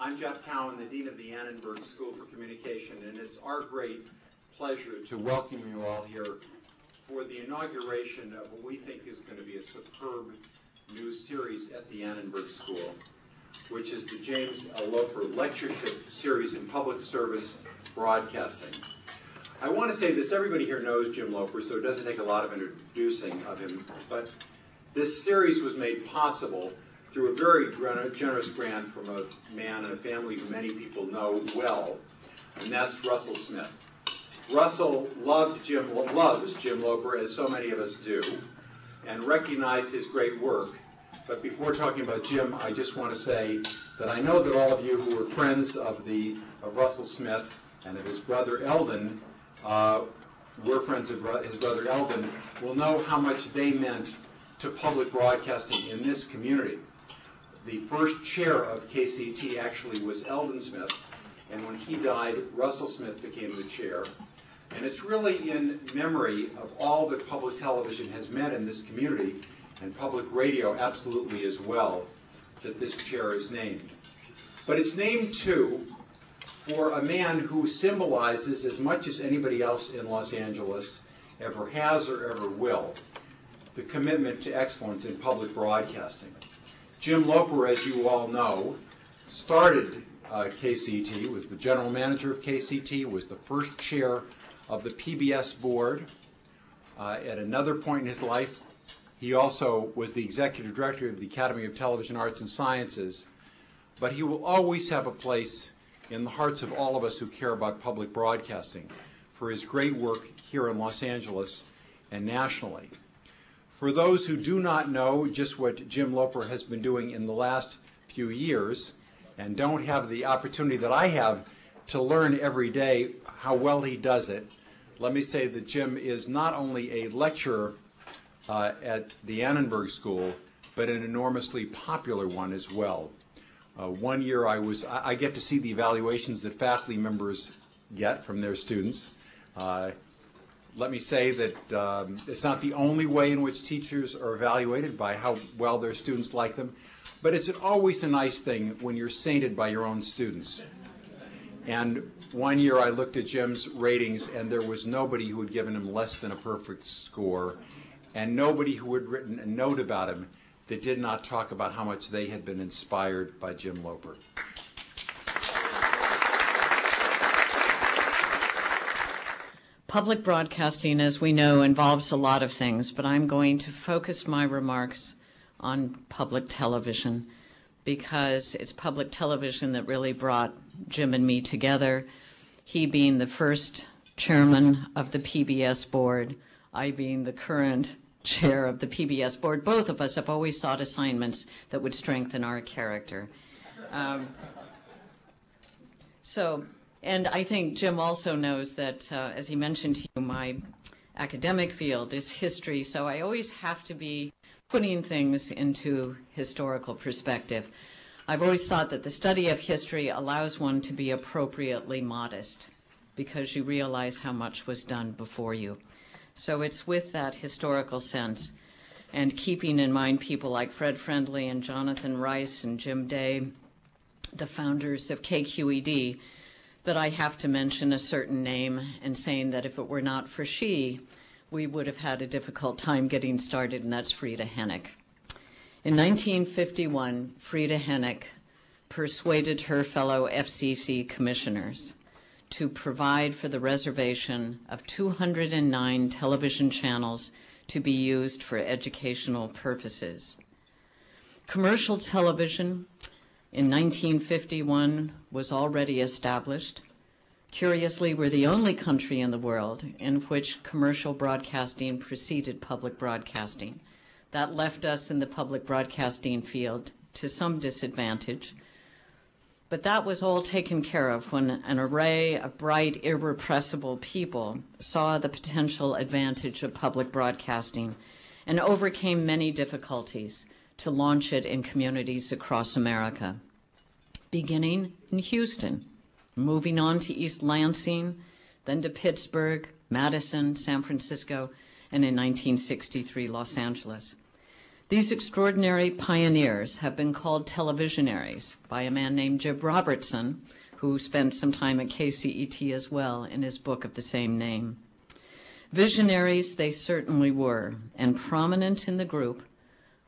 I'm Geoff Cowan, the Dean of the Annenberg School for Communication, and it's our great pleasure to welcome you all here for the inauguration of what we think is going to be a superb new series at the Annenberg School, which is the James Loper Lectureship Series in Public Service Broadcasting. I want to say this, everybody here knows Jim Loper, so it doesn't take a lot of introducing of him, but this series was made possible through a very generous grant from a man and a family who many people know well, and that's Russell Smith. Russell loves Jim Loper, as so many of us do, and recognized his great work. But before talking about Jim, I just want to say that I know that all of you who are friends of Russell Smith and of his brother Eldon, were friends of his brother Eldon, will know how much they meant to public broadcasting in this community. The first chair of KCT actually was Eldon Smith, and when he died, Russell Smith became the chair. And it's really in memory of all that public television has meant in this community, and public radio absolutely as well, that this chair is named. But it's named, too, for a man who symbolizes, as much as anybody else in Los Angeles ever has or ever will, the commitment to excellence in public broadcasting. Jim Loper, as you all know, started KCT, was the general manager of KCT, was the first chair of the PBS board. At another point in his life, he also was the executive director of the Academy of Television Arts and Sciences. But he will always have a place in the hearts of all of us who care about public broadcasting for his great work here in Los Angeles and nationally. For those who do not know just what Jim Loper has been doing in the last few years and don't have the opportunity that I have to learn every day how well he does it, let me say that Jim is not only a lecturer at the Annenberg School, but an enormously popular one as well. One year I get to see the evaluations that faculty members get from their students. Let me say that it's not the only way in which teachers are evaluated by how well their students like them, but it's always a nice thing when you're sainted by your own students. And one year I looked at Jim's ratings, and there was nobody who had given him less than a perfect score, and nobody who had written a note about him that did not talk about how much they had been inspired by Jim Loper. Public broadcasting, as we know, involves a lot of things, but I'm going to focus my remarks on public television because it's public television that really brought Jim and me together. He being the first chairman of the PBS board, I being the current chair of the PBS board. Both of us have always sought assignments that would strengthen our character. And I think Jim also knows that, as he mentioned to you, my academic field is history, so I always have to be putting things into historical perspective. I've always thought that the study of history allows one to be appropriately modest because you realize how much was done before you. So it's with that historical sense and keeping in mind people like Fred Friendly and Jonathan Rice and Jim Day, the founders of KQED, that I have to mention a certain name and saying that if it were not for she, we would have had a difficult time getting started, and that's Frida Hennick. In 1951, Frida Hennick persuaded her fellow FCC commissioners to provide for the reservation of 209 television channels to be used for educational purposes. Commercial television in 1951 was already established. Curiously, we're the only country in the world in which commercial broadcasting preceded public broadcasting. That left us in the public broadcasting field to some disadvantage. But that was all taken care of when an array of bright, irrepressible people saw the potential advantage of public broadcasting and overcame many difficulties to launch it in communities across America, beginning in Houston, moving on to East Lansing, then to Pittsburgh, Madison, San Francisco, and in 1963, Los Angeles. These extraordinary pioneers have been called televisionaries by a man named Jim Robertson, who spent some time at KCET as well in his book of the same name. Visionaries they certainly were, and prominent in the group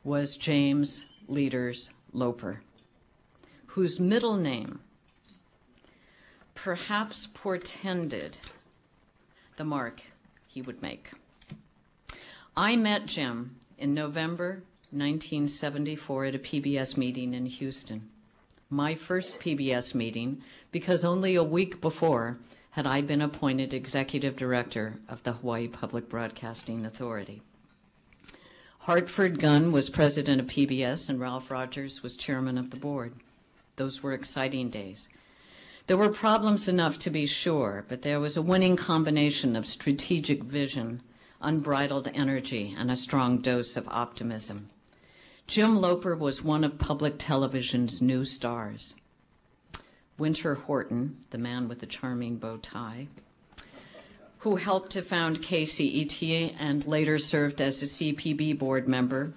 was James Leaders Loper, whose middle name perhaps portended the mark he would make. I met Jim in November 1974 at a PBS meeting in Houston. My first PBS meeting, because only a week before had I been appointed executive director of the Hawaii Public Broadcasting Authority. Hartford Gunn was president of PBS and Ralph Rogers was chairman of the board. Those were exciting days. There were problems enough to be sure, but there was a winning combination of strategic vision, unbridled energy, and a strong dose of optimism. Jim Loper was one of public television's new stars. Winter Horton, the man with the charming bow tie, who helped to found KCET and later served as a CPB board member,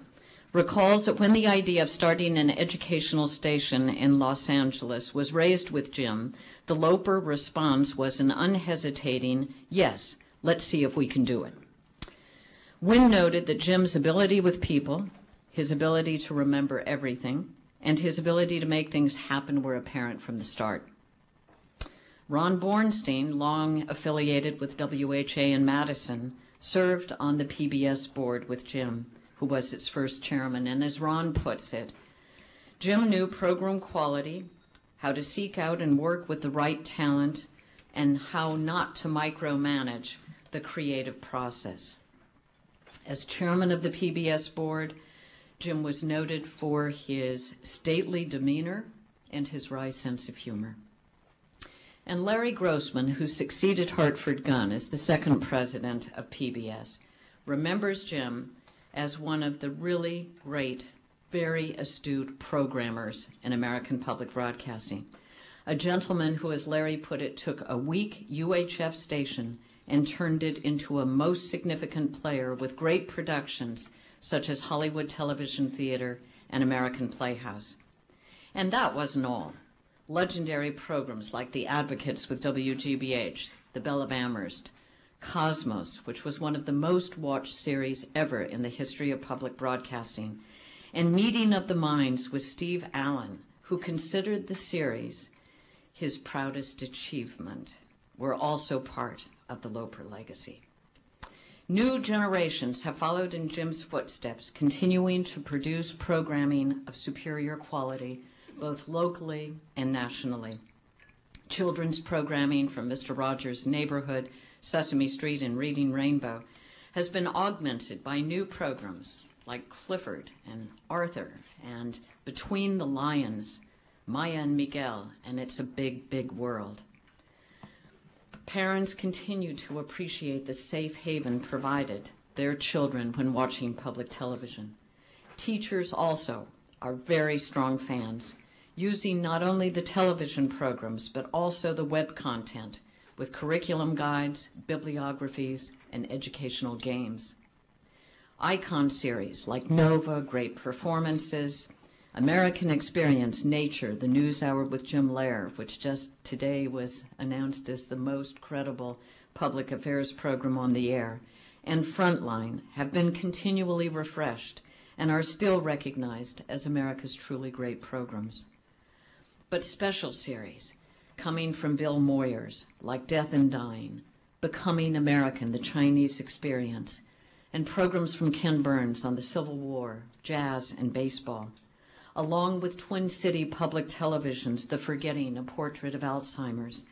recalls that when the idea of starting an educational station in Los Angeles was raised with Jim, the Loper response was an unhesitating, yes, let's see if we can do it. Wynn noted that Jim's ability with people, his ability to remember everything, and his ability to make things happen were apparent from the start. Ron Bornstein, long affiliated with WHA in Madison, served on the PBS board with Jim, who was its first chairman, and as Ron puts it, Jim knew program quality, how to seek out and work with the right talent, and how not to micromanage the creative process. As chairman of the PBS board, Jim was noted for his stately demeanor and his wry sense of humor. And Larry Grossman, who succeeded Hartford Gunn as the second president of PBS, remembers Jim as one of the really great, very astute programmers in American public broadcasting. A gentleman who, as Larry put it, took a weak UHF station and turned it into a most significant player with great productions such as Hollywood Television Theater and American Playhouse. And that wasn't all. Legendary programs like The Advocates with WGBH, The Belle of Amherst, Cosmos, which was one of the most watched series ever in the history of public broadcasting, and Meeting of the Minds with Steve Allen, who considered the series his proudest achievement, were also part of the Loper legacy. New generations have followed in Jim's footsteps, continuing to produce programming of superior quality, both locally and nationally. Children's programming from Mr. Rogers' Neighborhood, Sesame Street, and Reading Rainbow has been augmented by new programs like Clifford and Arthur and Between the Lions, Maya and Miguel, and It's a Big, Big World. Parents continue to appreciate the safe haven provided their children when watching public television. Teachers also are very strong fans, using not only the television programs but also the web content with curriculum guides, bibliographies, and educational games. Icon series like Nova, Great Performances, American Experience, Nature, The News Hour with Jim Lehrer, which just today was announced as the most credible public affairs program on the air, and Frontline have been continually refreshed and are still recognized as America's truly great programs. But special series coming from Bill Moyers, like Death and Dying, Becoming American, The Chinese Experience, and programs from Ken Burns on the Civil War, jazz, and baseball, along with Twin City Public Television's The Forgetting, A Portrait of Alzheimer's,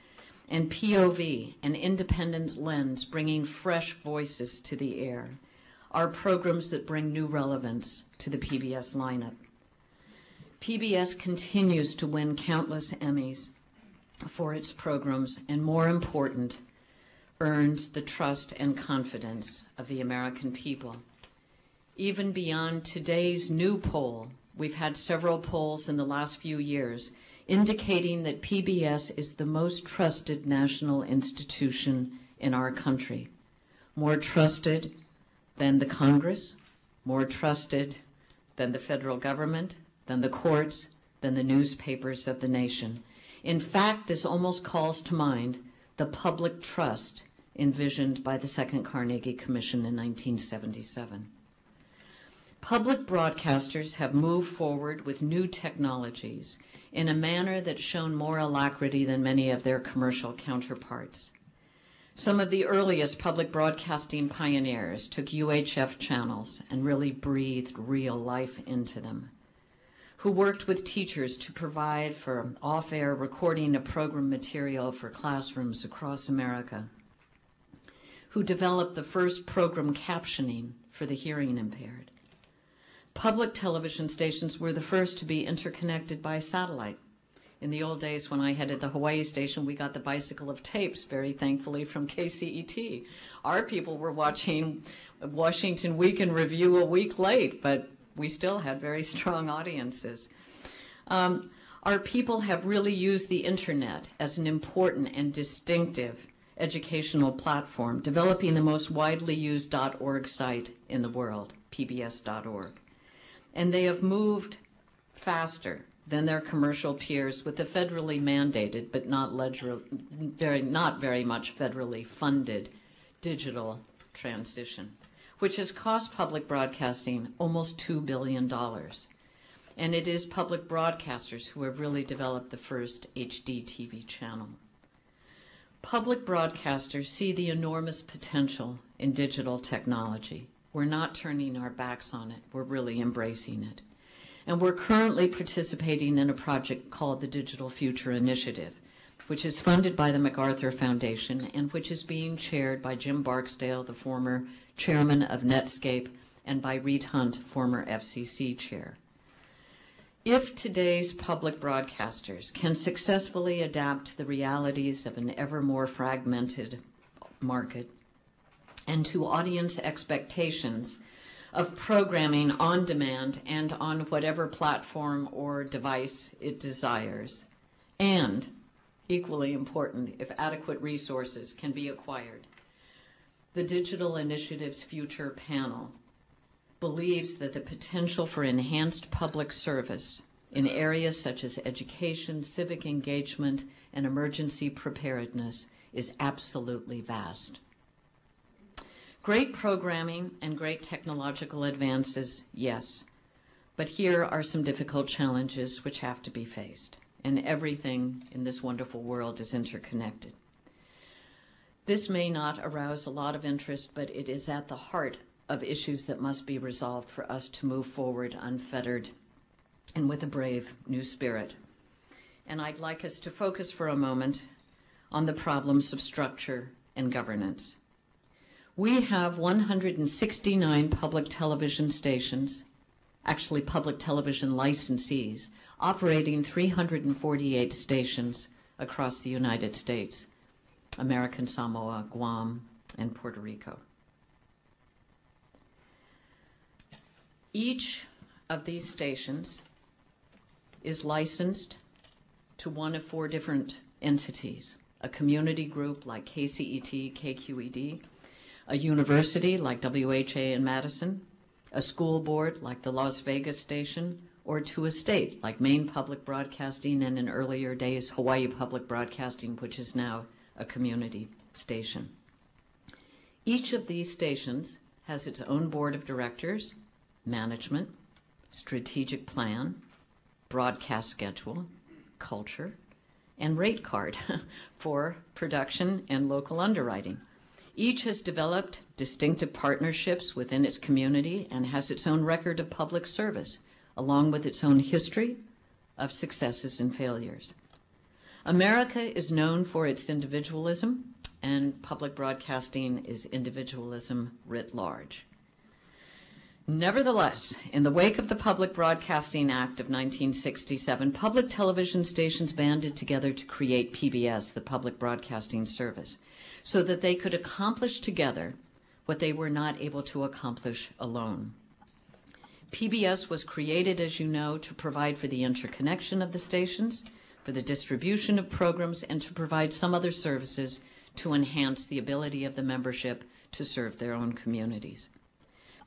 and POV, an independent lens bringing fresh voices to the air, are programs that bring new relevance to the PBS lineup. PBS continues to win countless Emmys for its programs, and more important, earns the trust and confidence of the American people. Even beyond today's new poll, we've had several polls in the last few years indicating that PBS is the most trusted national institution in our country. More trusted than the Congress, more trusted then the federal government, then the courts, then the newspapers of the nation. In fact, this almost calls to mind the public trust envisioned by the Second Carnegie Commission in 1977. Public broadcasters have moved forward with new technologies in a manner that's shown more alacrity than many of their commercial counterparts. Some of the earliest public broadcasting pioneers took UHF channels and really breathed real life into them, who worked with teachers to provide for off-air recording of program material for classrooms across America, who developed the first program captioning for the hearing impaired. Public television stations were the first to be interconnected by satellite. In the old days when I headed the Hawaii station, we got the bicycle of tapes, very thankfully, from KCET. Our people were watching Washington Week in Review a week late, but we still had very strong audiences. Our people have really used the internet as an important and distinctive educational platform, developing the most widely used .org site in the world, pbs.org. And they have moved faster than their commercial peers with the federally mandated, but not very much federally funded digital transition, which has cost public broadcasting almost $2 billion. And it is public broadcasters who have really developed the first HD TV channel. Public broadcasters see the enormous potential in digital technology. We're not turning our backs on it. We're really embracing it. And we're currently participating in a project called the Digital Future Initiative, which is funded by the MacArthur Foundation and which is being chaired by Jim Barksdale, the former chairman of Netscape, and by Reed Hunt, former FCC chair. If today's public broadcasters can successfully adapt to the realities of an ever more fragmented market and to audience expectations of programming on demand and on whatever platform or device it desires, and, equally important, if adequate resources can be acquired, the Digital Initiative's Future Panel believes that the potential for enhanced public service in areas such as education, civic engagement, and emergency preparedness is absolutely vast. Great programming and great technological advances, yes, but here are some difficult challenges which have to be faced, and everything in this wonderful world is interconnected. This may not arouse a lot of interest, but it is at the heart of issues that must be resolved for us to move forward unfettered and with a brave new spirit. And I'd like us to focus for a moment on the problems of structure and governance. We have 169 public television stations, actually public television licensees, operating 348 stations across the United States, American Samoa, Guam, and Puerto Rico. Each of these stations is licensed to one of four different entities: a community group like KCET, KQED, a university like WHA in Madison, a school board like the Las Vegas station, or to a state like Maine Public Broadcasting and in earlier days Hawaii Public Broadcasting, which is now a community station. Each of these stations has its own board of directors, management, strategic plan, broadcast schedule, culture, and rate card for production and local underwriting. Each has developed distinctive partnerships within its community and has its own record of public service, along with its own history of successes and failures. America is known for its individualism, and public broadcasting is individualism writ large. Nevertheless, in the wake of the Public Broadcasting Act of 1967, public television stations banded together to create PBS, the Public Broadcasting Service, so that they could accomplish together what they were not able to accomplish alone. PBS was created, as you know, to provide for the interconnection of the stations, for the distribution of programs, and to provide some other services to enhance the ability of the membership to serve their own communities.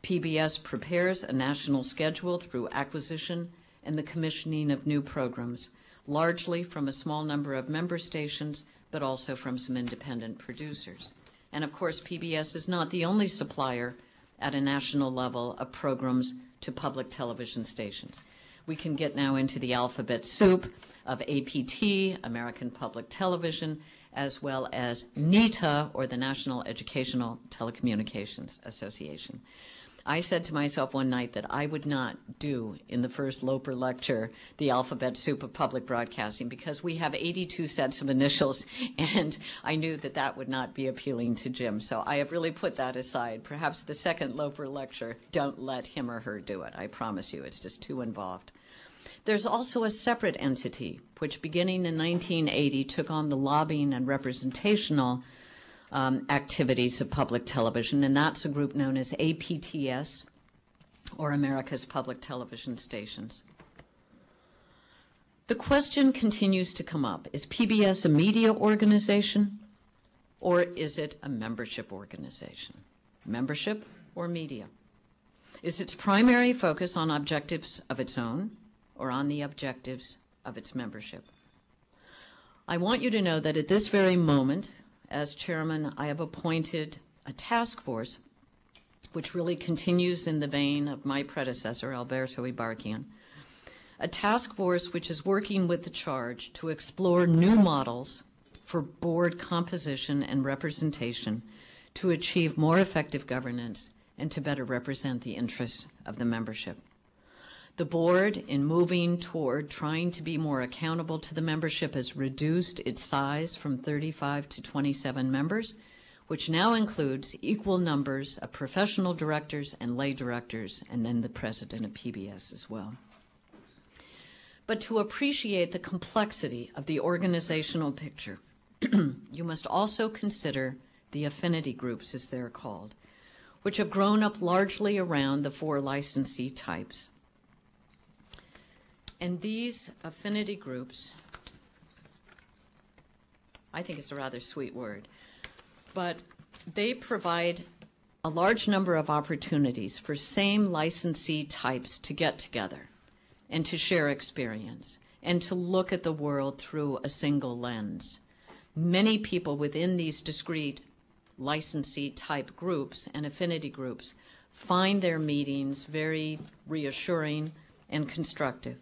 PBS prepares a national schedule through acquisition and the commissioning of new programs, largely from a small number of member stations, but also from some independent producers. And of course, PBS is not the only supplier at a national level of programs to public television stations. We can get now into the alphabet soup of APT, American Public Television, as well as NETA, or the National Educational Telecommunications Association. I said to myself one night that I would not do in the first Loper lecture the alphabet soup of public broadcasting, because we have 82 sets of initials, and I knew that that would not be appealing to Jim. So I have really put that aside. Perhaps the second Loper lecture, don't let him or her do it. I promise you, it's just too involved. There's also a separate entity, which beginning in 1980 took on the lobbying and representational activities of public television, and that's a group known as APTS, or America's Public Television Stations. The question continues to come up: is PBS a media organization, or is it a membership organization? Membership or media? Is its primary focus on objectives of its own, or on the objectives of its membership? I want you to know that at this very moment, as chairman, I have appointed a task force which really continues in the vein of my predecessor, Alberto Ibarquian, a task force which is working with the charge to explore new models for board composition and representation to achieve more effective governance and to better represent the interests of the membership. The board, in moving toward trying to be more accountable to the membership, has reduced its size from 35 to 27 members, which now includes equal numbers of professional directors and lay directors, and then the president of PBS as well. But to appreciate the complexity of the organizational picture, you must also consider the affinity groups, as they're called, which have grown up largely around the 4 licensee types. And these affinity groups, I think it's a rather sweet word, but they provide a large number of opportunities for same licensee types to get together and to share experience and to look at the world through a single lens. Many people within these discrete licensee type groups and affinity groups find their meetings very reassuring and constructive.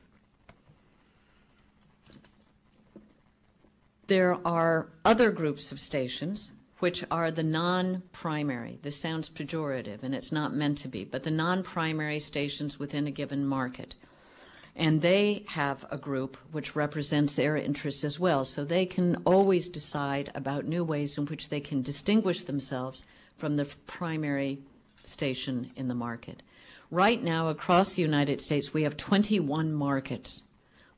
There are other groups of stations which are the non-primary. This sounds pejorative, and it's not meant to be, but the non-primary stations within a given market. And they have a group which represents their interests as well, so they can always decide about new ways in which they can distinguish themselves from the primary station in the market. Right now, across the United States, we have 21 markets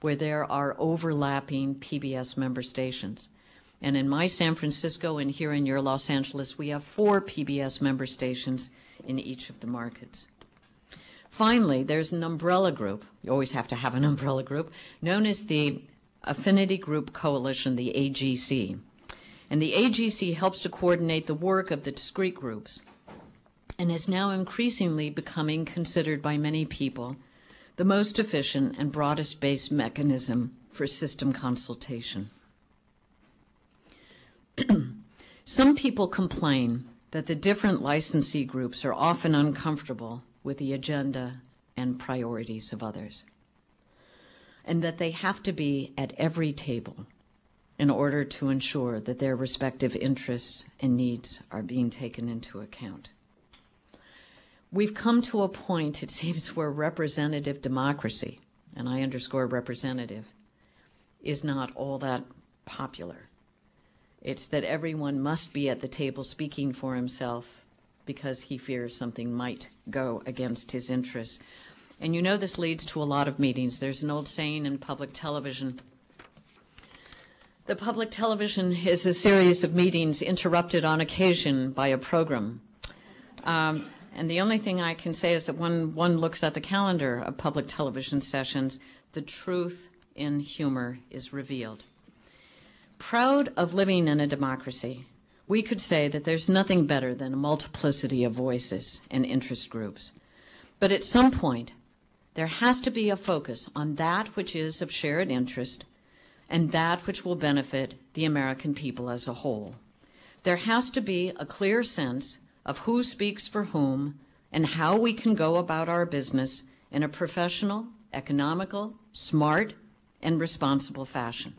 where there are overlapping PBS member stations. And in my San Francisco and here in your Los Angeles, we have 4 PBS member stations in each of the markets. Finally, there's an umbrella group, you always have to have an umbrella group, known as the Affinity Group Coalition, the AGC. And the AGC helps to coordinate the work of the discrete groups and is now increasingly becoming considered by many people the most efficient and broadest-based mechanism for system consultation. Some people complain that the different licensee groups are often uncomfortable with the agenda and priorities of others, and that they have to be at every table in order to ensure that their respective interests and needs are being taken into account. We've come to a point, it seems, where representative democracy, and I underscore representative, is not all that popular. It's that everyone must be at the table speaking for himself because he fears something might go against his interests. And you know this leads to a lot of meetings. There's an old saying in public television. The public television is a series of meetings interrupted on occasion by a program. And the only thing I can say is that when one looks at the calendar of public television sessions, the truth in humor is revealed. Proud of living in a democracy, we could say that there's nothing better than a multiplicity of voices and interest groups. But at some point, there has to be a focus on that which is of shared interest and that which will benefit the American people as a whole. There has to be a clear sense of who speaks for whom and how we can go about our business in a professional, economical, smart, and responsible fashion.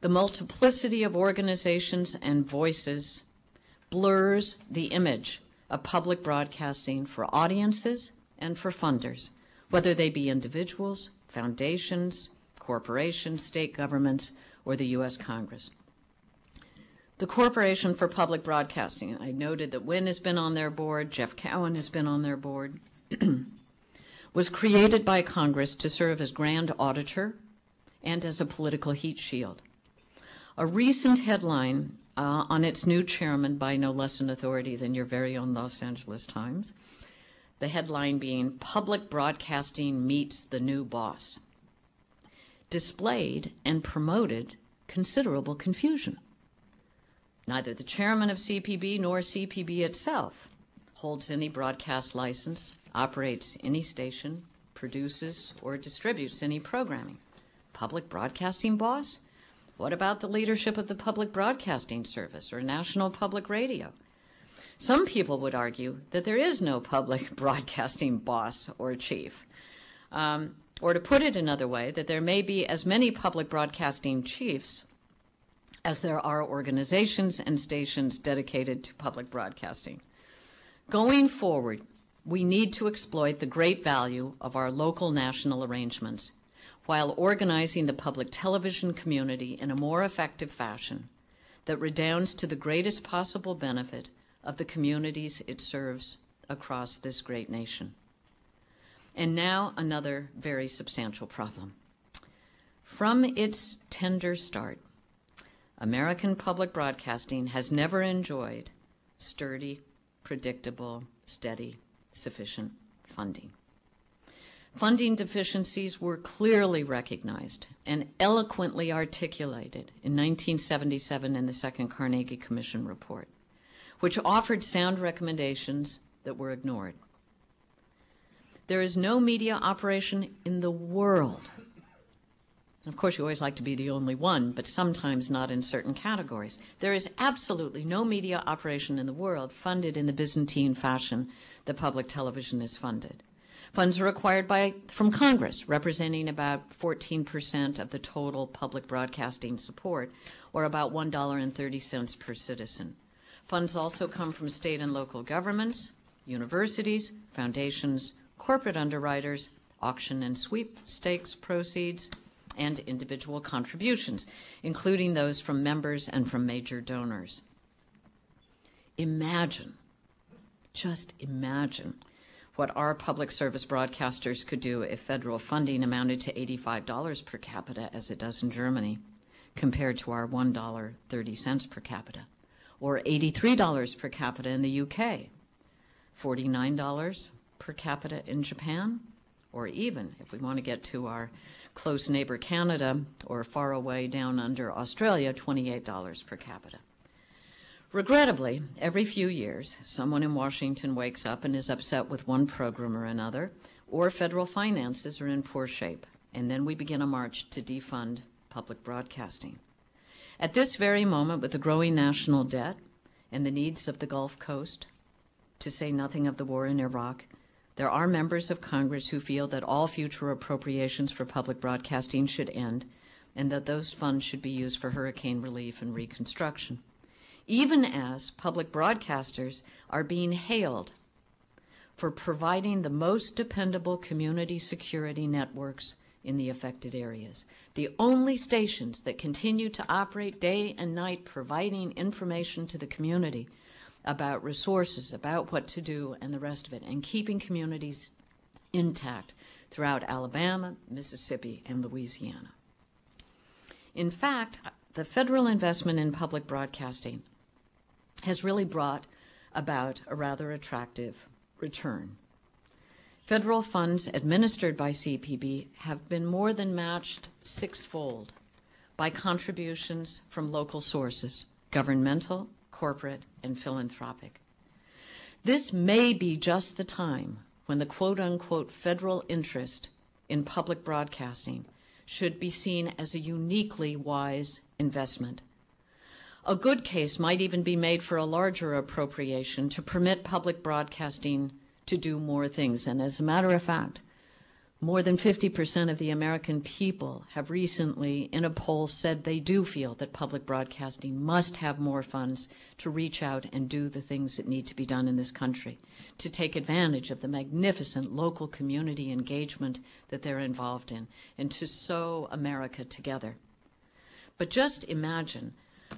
The multiplicity of organizations and voices blurs the image of public broadcasting for audiences and for funders, whether they be individuals, foundations, corporations, state governments, or the U.S. Congress. The Corporation for Public Broadcasting, I noted that Wynn has been on their board, Geoff Cowan has been on their board, was created by Congress to serve as grand auditor and as a political heat shield. A recent headline on its new chairman by no less an authority than your very own Los Angeles Times, the headline being, "Public Broadcasting Meets the New Boss," displayed and promoted considerable confusion. Neither the chairman of CPB nor CPB itself holds any broadcast license, operates any station, produces or distributes any programming. Public broadcasting boss? What about the leadership of the Public Broadcasting Service or National Public Radio? Some people would argue that there is no public broadcasting boss or chief. Or to put it another way, that there may be as many public broadcasting chiefs as there are organizations and stations dedicated to public broadcasting. Going forward, we need to exploit the great value of our local national arrangements while organizing the public television community in a more effective fashion that redounds to the greatest possible benefit of the communities it serves across this great nation. And now another very substantial problem. From its tender start, American public broadcasting has never enjoyed sturdy, predictable, steady, sufficient funding. Funding deficiencies were clearly recognized and eloquently articulated in 1977 in the Second Carnegie Commission report, which offered sound recommendations that were ignored. There is no media operation in the world. Of course, you always like to be the only one, but sometimes not in certain categories. There is absolutely no media operation in the world funded in the Byzantine fashion that public television is funded. Funds are acquired from Congress, representing about 14% of the total public broadcasting support, or about $1.30 per citizen. Funds also come from state and local governments, universities, foundations, corporate underwriters, auction and sweepstakes proceeds, and individual contributions, including those from members and from major donors. Imagine, just imagine, what our public service broadcasters could do if federal funding amounted to $85 per capita, as it does in Germany, compared to our $1.30 per capita, or $83 per capita in the UK, $49 per capita in Japan, or even, if we want to get to our close neighbor Canada, or far away down under Australia, $28 per capita. Regrettably, every few years, someone in Washington wakes up and is upset with one program or another, or federal finances are in poor shape, and then we begin a march to defund public broadcasting. At this very moment, with the growing national debt and the needs of the Gulf Coast, to say nothing of the war in Iraq, there are members of Congress who feel that all future appropriations for public broadcasting should end and that those funds should be used for hurricane relief and reconstruction, even as public broadcasters are being hailed for providing the most dependable community security networks in the affected areas. The only stations that continue to operate day and night providing information to the community about resources, about what to do, and the rest of it, and keeping communities intact throughout Alabama, Mississippi, and Louisiana. In fact, the federal investment in public broadcasting has really brought about a rather attractive return. Federal funds administered by CPB have been more than matched sixfold by contributions from local sources, governmental, corporate, and philanthropic. This may be just the time when the quote-unquote federal interest in public broadcasting should be seen as a uniquely wise investment. A good case might even be made for a larger appropriation to permit public broadcasting to do more things. And as a matter of fact, more than 50% of the American people have recently, in a poll, said they do feel that public broadcasting must have more funds to reach out and do the things that need to be done in this country, to take advantage of the magnificent local community engagement that they're involved in, and to sew America together. But just imagine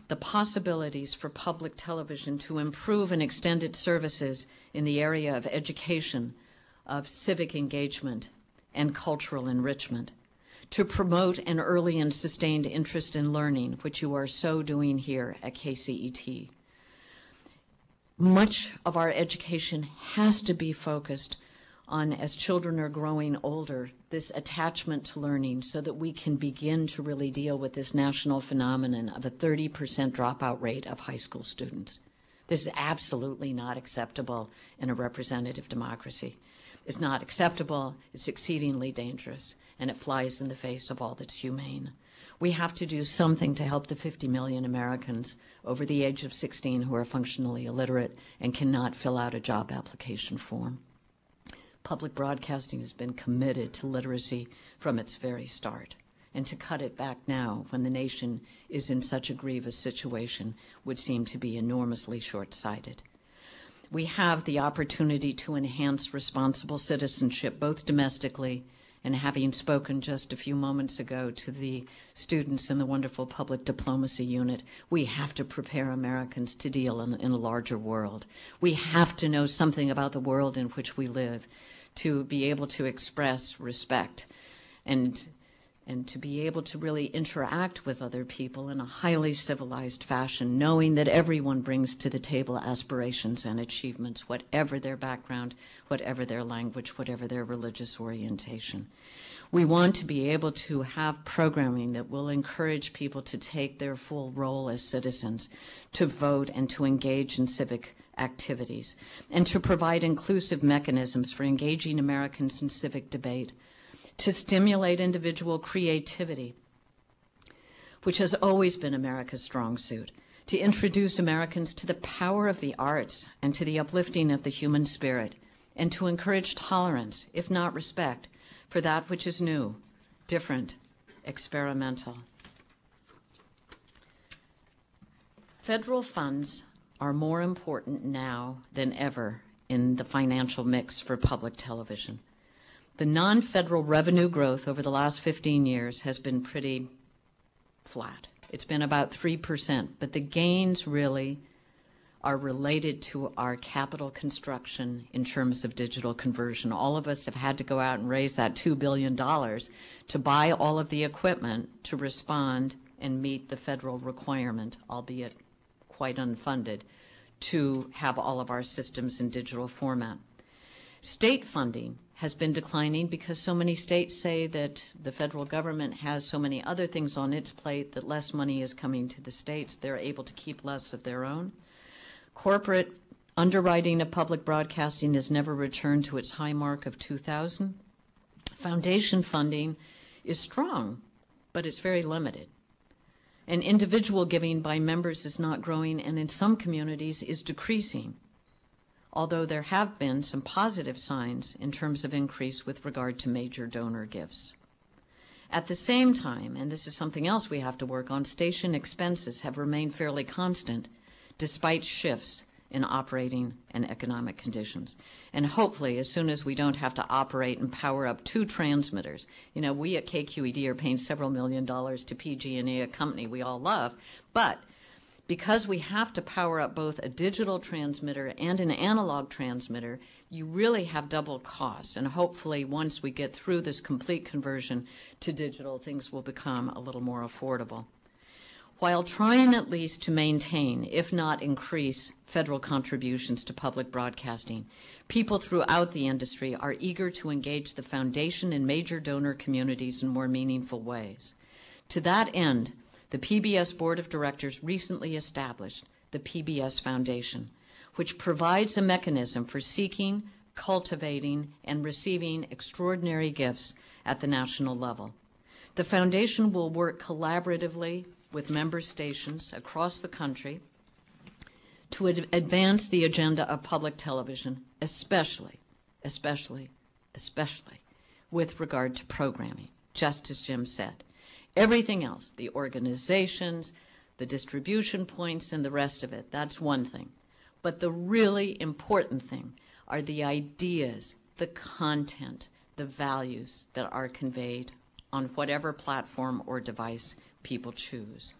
the possibilities for public television to improve and extend its services in the area of education, of civic engagement, and cultural enrichment, to promote an early and sustained interest in learning, which you are so doing here at KCET. Much of our education has to be focused on, as children are growing older, this attachment to learning so that we can begin to really deal with this national phenomenon of a 30% dropout rate of high school students. This is absolutely not acceptable in a representative democracy. It's not acceptable, it's exceedingly dangerous, and it flies in the face of all that's humane. We have to do something to help the 50 million Americans over the age of 16 who are functionally illiterate and cannot fill out a job application form. Public broadcasting has been committed to literacy from its very start, and to cut it back now when the nation is in such a grievous situation would seem to be enormously short-sighted. We have the opportunity to enhance responsible citizenship, both domestically and, having spoken just a few moments ago to the students in the wonderful public diplomacy unit, we have to prepare Americans to deal in a larger world. We have to know something about the world in which we live to be able to express respect and to be able to really interact with other people in a highly civilized fashion, knowing that everyone brings to the table aspirations and achievements, whatever their background, whatever their language, whatever their religious orientation. We want to be able to have programming that will encourage people to take their full role as citizens, to vote and to engage in civic activities, and to provide inclusive mechanisms for engaging Americans in civic debate, to stimulate individual creativity, which has always been America's strong suit, to introduce Americans to the power of the arts and to the uplifting of the human spirit, and to encourage tolerance, if not respect, for that which is new, different, experimental. Federal funds are more important now than ever in the financial mix for public television. The non-federal revenue growth over the last 15 years has been pretty flat. It's been about 3%, but the gains really are related to our capital construction in terms of digital conversion. All of us have had to go out and raise that $2 billion to buy all of the equipment to respond and meet the federal requirement, albeit quite unfunded, to have all of our systems in digital format. State funding has been declining because so many states say that the federal government has so many other things on its plate that less money is coming to the states. They're able to keep less of their own. Corporate underwriting of public broadcasting has never returned to its high mark of 2000. Foundation funding is strong, but it's very limited. And individual giving by members is not growing, and in some communities is decreasing, although there have been some positive signs in terms of increase with regard to major donor gifts. At the same time, and this is something else we have to work on, station expenses have remained fairly constant despite shifts in operating and economic conditions. And hopefully, as soon as we don't have to operate and power up two transmitters, you know, we at KQED are paying several $1 million to PG&E, a company we all love, but because we have to power up both a digital transmitter and an analog transmitter, you really have double costs. And hopefully, once we get through this complete conversion to digital, things will become a little more affordable. While trying at least to maintain, if not increase, federal contributions to public broadcasting, people throughout the industry are eager to engage the foundation and major donor communities in more meaningful ways. To that end, the PBS Board of Directors recently established the PBS Foundation, which provides a mechanism for seeking, cultivating, and receiving extraordinary gifts at the national level. The foundation will work collaboratively with member stations across the country to advance the agenda of public television, especially with regard to programming, just as Jim said. Everything else, the organizations, the distribution points, and the rest of it, that's one thing. But the really important thing are the ideas, the content, the values that are conveyed on whatever platform or device people choose.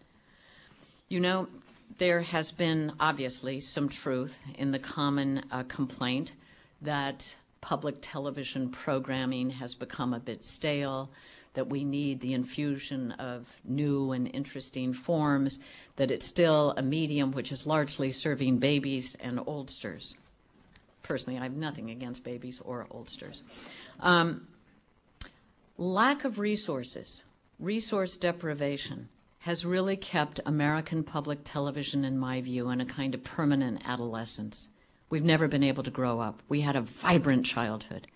You know, there has been obviously some truth in the common complaint that public television programming has become a bit stale, that we need the infusion of new and interesting forms, that it's still a medium which is largely serving babies and oldsters. Personally, I have nothing against babies or oldsters. Lack of resources, resource deprivation, has really kept American public television, in my view, in a kind of permanent adolescence. We've never been able to grow up. We had a vibrant childhood.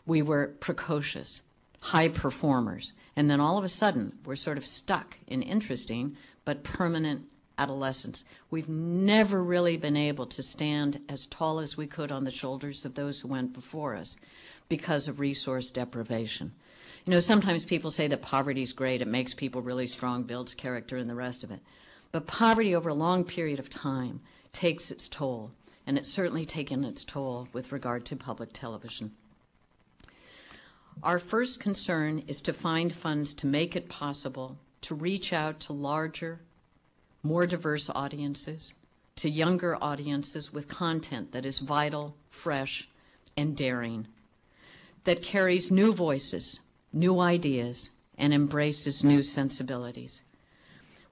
We were precocious, high performers, and then all of a sudden we're sort of stuck in interesting but permanent adolescence. We've never really been able to stand as tall as we could on the shoulders of those who went before us because of resource deprivation. You know, sometimes people say that poverty's great, it makes people really strong, builds character and the rest of it. But poverty over a long period of time takes its toll, and it's certainly taken its toll with regard to public television. Our first concern is to find funds to make it possible to reach out to larger, more diverse audiences, to younger audiences with content that is vital, fresh, and daring, that carries new voices, new ideas, and embraces new sensibilities.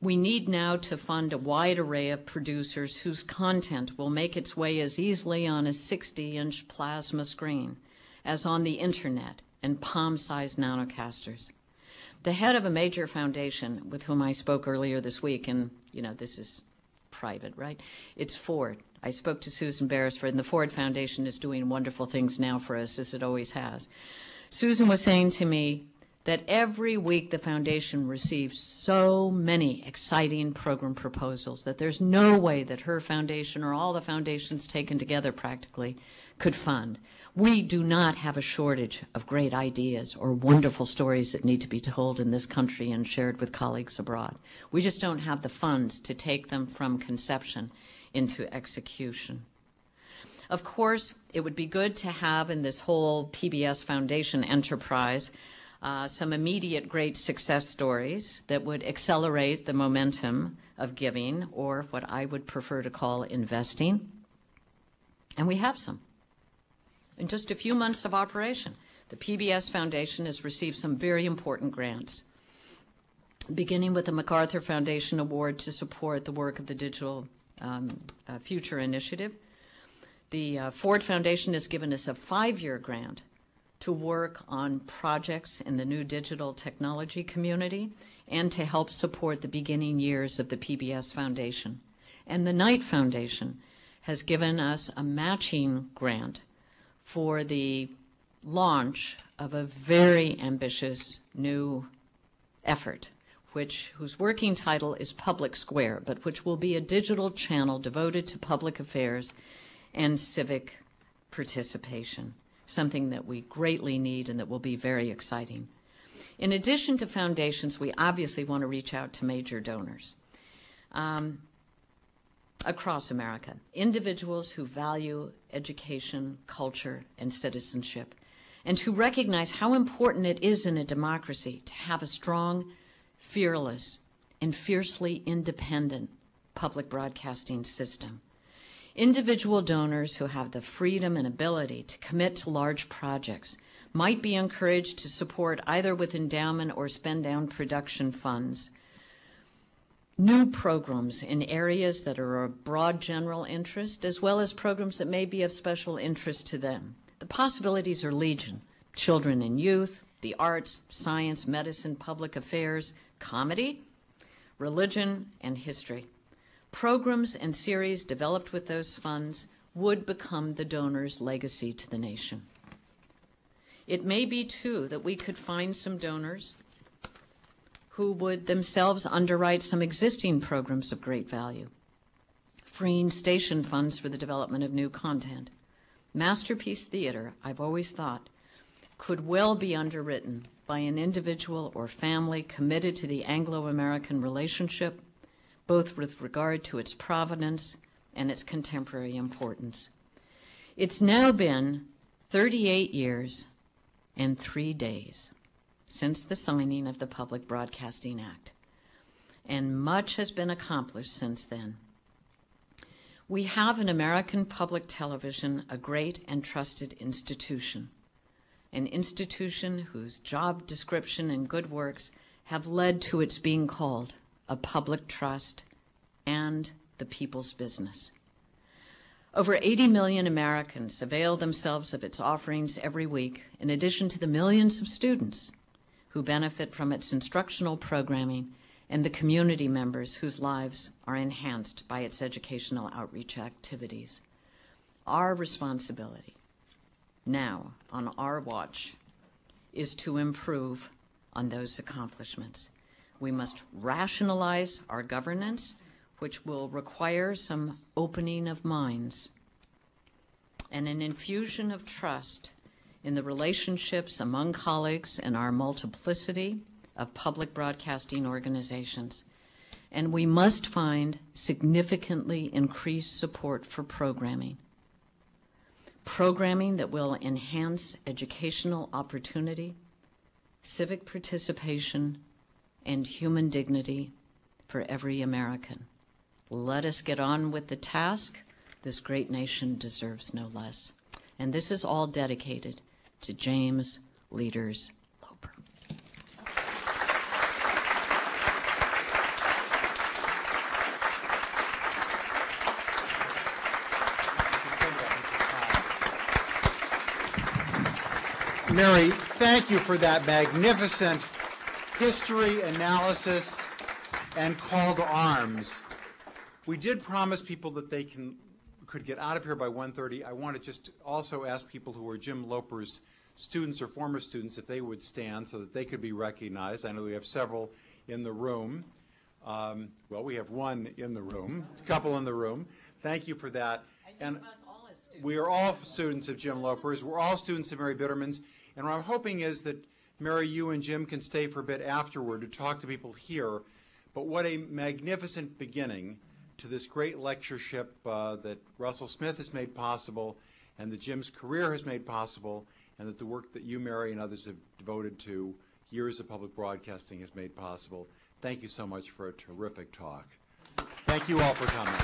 We need now to fund a wide array of producers whose content will make its way as easily on a 60-inch plasma screen as on the internet and palm-sized nanocasters. The head of a major foundation with whom I spoke earlier this week, and you know, this is private, right? It's Ford. I spoke to Susan Beresford, and the Ford Foundation is doing wonderful things now for us, as it always has. Susan was saying to me that every week the foundation receives so many exciting program proposals that there's no way that her foundation or all the foundations taken together practically could fund. We do not have a shortage of great ideas or wonderful stories that need to be told in this country and shared with colleagues abroad. We just don't have the funds to take them from conception into execution. Of course, it would be good to have in this whole PBS Foundation enterprise some immediate great success stories that would accelerate the momentum of giving, or what I would prefer to call investing. And we have some. In just a few months of operation, the PBS Foundation has received some very important grants, beginning with the MacArthur Foundation Award to support the work of the Digital Future Initiative. The Ford Foundation has given us a 5-year grant to work on projects in the new digital technology community and to help support the beginning years of the PBS Foundation. And the Knight Foundation has given us a matching grant for the launch of a very ambitious new effort, whose working title is Public Square, but which will be a digital channel devoted to public affairs and civic participation, something that we greatly need and that will be very exciting. In addition to foundations, we obviously want to reach out to major donors across America, individuals who value education, culture, and citizenship, and who recognize how important it is in a democracy to have a strong, fearless, and fiercely independent public broadcasting system. Individual donors who have the freedom and ability to commit to large projects might be encouraged to support, either with endowment or spend-down production funds, new programs in areas that are of broad general interest, as well as programs that may be of special interest to them. The possibilities are legion: children and youth, the arts, science, medicine, public affairs, comedy, religion, and history. Programs and series developed with those funds would become the donor's legacy to the nation. It may be, too, that we could find some donors who would themselves underwrite some existing programs of great value, freeing station funds for the development of new content. Masterpiece theater, I've always thought, could well be underwritten by an individual or family committed to the Anglo-American relationship, both with regard to its provenance and its contemporary importance. It's now been 38 years and 3 days since the signing of the Public Broadcasting Act, and much has been accomplished since then. We have in American public television a great and trusted institution, an institution whose job description and good works have led to its being called a public trust and the people's business. Over 80 million Americans avail themselves of its offerings every week, in addition to the millions of students who benefit from its instructional programming and the community members whose lives are enhanced by its educational outreach activities. Our responsibility now, on our watch, is to improve on those accomplishments. We must rationalize our governance, which will require some opening of minds and an infusion of trust in the relationships among colleagues and our multiplicity of public broadcasting organizations. And we must find significantly increased support for programming that will enhance educational opportunity, civic participation, and human dignity for every American. Let us get on with the task. This great nation deserves no less. And this is all dedicated to James Leaders Loper. Mary, thank you for that magnificent history analysis and call to arms. We did promise people that they could get out of here by 1:30. I want to just also ask people who are Jim Loper's students or former students if they would stand so that they could be recognized. I know we have several in the room. Well, we have one in the room, a couple in the room. Thank you for that. And we are all students of Jim Loper's. We're all students of Mary Bitterman's. And what I'm hoping is that, Mary, you and Jim can stay for a bit afterward to talk to people here. But what a magnificent beginning to this great lectureship that Russell Smith has made possible and that Jim's career has made possible and that the work that you, Mary, and others have devoted to years of public broadcasting has made possible. Thank you so much for a terrific talk. Thank you all for coming.